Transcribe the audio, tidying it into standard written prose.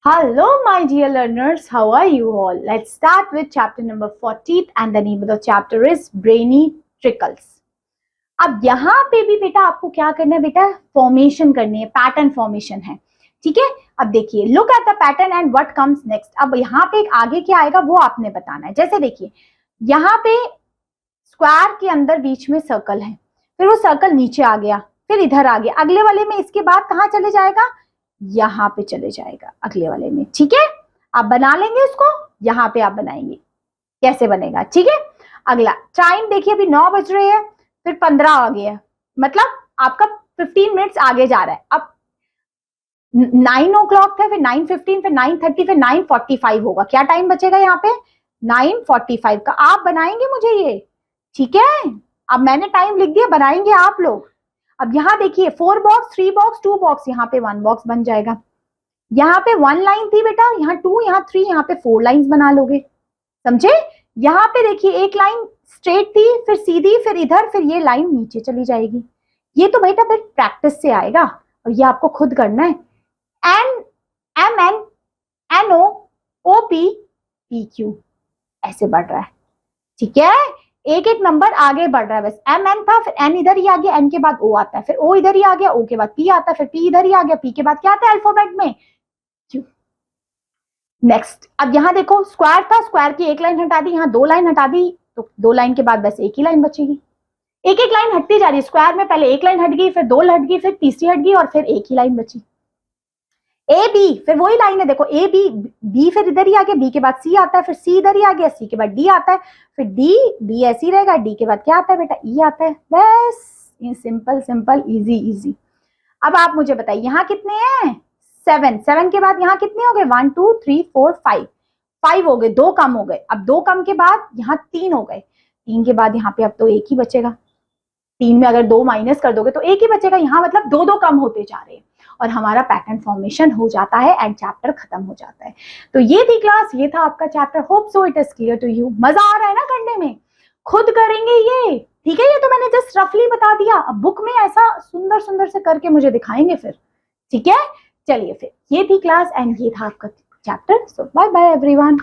Hello, my dear learners. How are you all? Let's start with chapter number 14 and the name of the chapter is Brainy Trickles. अब यहाँ पे भी बेटा आपको क्या करना है बेटा, फॉर्मेशन करनी है, पैटर्न फॉर्मेशन है, ठीक है। अब देखिए, look at the pattern and what comes next. अब यहाँ पे एक आगे क्या आएगा वो आपने बताना है। जैसे देखिए, यहाँ पे स्क्वायर के अंदर बीच में सर्कल है, फिर वो सर्कल नीचे आ गया, फिर इधर आ गया, अगले वाले में इसके बाद कहाँ चले जाएगा, यहाँ पे चले जाएगा अगले वाले में, ठीक है। आप बना लेंगे उसको, यहाँ पे आप बनाएंगे, कैसे बनेगा, ठीक है। अगला टाइम देखिए, अभी 9 बज रहे हैं, फिर 15 आ गया, मतलब आपका 15 मिनट्स आगे जा रहा है। अब 9 o'clock था, फिर 9:15, फिर 9:30, फिर 9:45 होगा। क्या टाइम बचेगा यहाँ पे, 9:45 का। आप बनाएंगे मुझे ये, ठीक है। अब मैंने टाइम लिख दिया, बनाएंगे आप लोग। अब यहाँ देखिए, 4 बॉक्स, 3 बॉक्स, 2 बॉक्स, यहाँ पे 1 बॉक्स बन जाएगा। यहाँ पे 1 लाइन थी बेटा, यहाँ 2, यहाँ 3, यहाँ पे 4 लाइंस बना लोगे, समझे। यहाँ पे देखिए, एक लाइन स्ट्रेट थी, फिर सीधी, फिर इधर, फिर ये लाइन नीचे चली जाएगी। ये तो बेटा फिर प्रैक्टिस से आएगा और ये आपको खुद करना है। NMNNOOPPQ ऐसे बढ़ रहा है, ठीक है। एक एक नंबर आगे बढ़ रहा है बस। MN था, फिर N इधर ही आ गया, N के बाद O आता है, फिर O इधर ही आ गया, O के बाद P आता है, फिर P इधर ही आ गया, P के बाद क्या आता है अल्फाबेट में, Q। नेक्स्ट, अब यहाँ देखो, स्क्वायर था, स्क्वायर की एक लाइन हटा दी, यहाँ 2 लाइन हटा दी, तो 2 लाइन के बाद बस एक ही लाइन बचेगी। एक एक लाइन हटती जा रही है, स्क्वायर में पहले एक लाइन हट गई, फिर 2 हट गई, फिर तीसरी हट गई और फिर एक ही लाइन बची। ए बी, फिर वही लाइन है, देखो ए बी, बी फिर इधर ही आ गया, बी के बाद सी आता है, फिर सी इधर ही आ गया, सी के बाद डी आता है, फिर डी, डी ऐसे ही रहेगा, डी के बाद क्या आता है बेटा, ई आता है। बस सिंपल सिंपल, इजी इजी। अब आप मुझे बताइए, यहाँ कितने हैं, 7, 7 के बाद यहाँ कितने हो गए, 1 2 3 4 5, 5 हो गए, 2 कम हो गए। अब 2 कम के बाद यहाँ 3 हो गए, 3 के बाद यहाँ पे अब तो एक ही बचेगा। 3 में अगर 2 माइनस कर दोगे तो एक ही बचेगा, यहाँ मतलब 2 2 कम होते जा रहे हैं और हमारा पैटर्न फॉर्मेशन हो जाता है एंड चैप्टर खत्म हो जाता है। तो ये थी क्लास, ये था आपका chapter. Hope so it is clear to you. मजा आ रहा है ना करने में, खुद करेंगे ये, ठीक है। ये तो मैंने जस्ट रफली बता दिया, अब बुक में ऐसा सुंदर सुंदर से करके मुझे दिखाएंगे फिर, ठीक है। चलिए फिर, ये थी क्लास एंड ये था आपका चैप्टर। सो बाय बाय एवरीवन।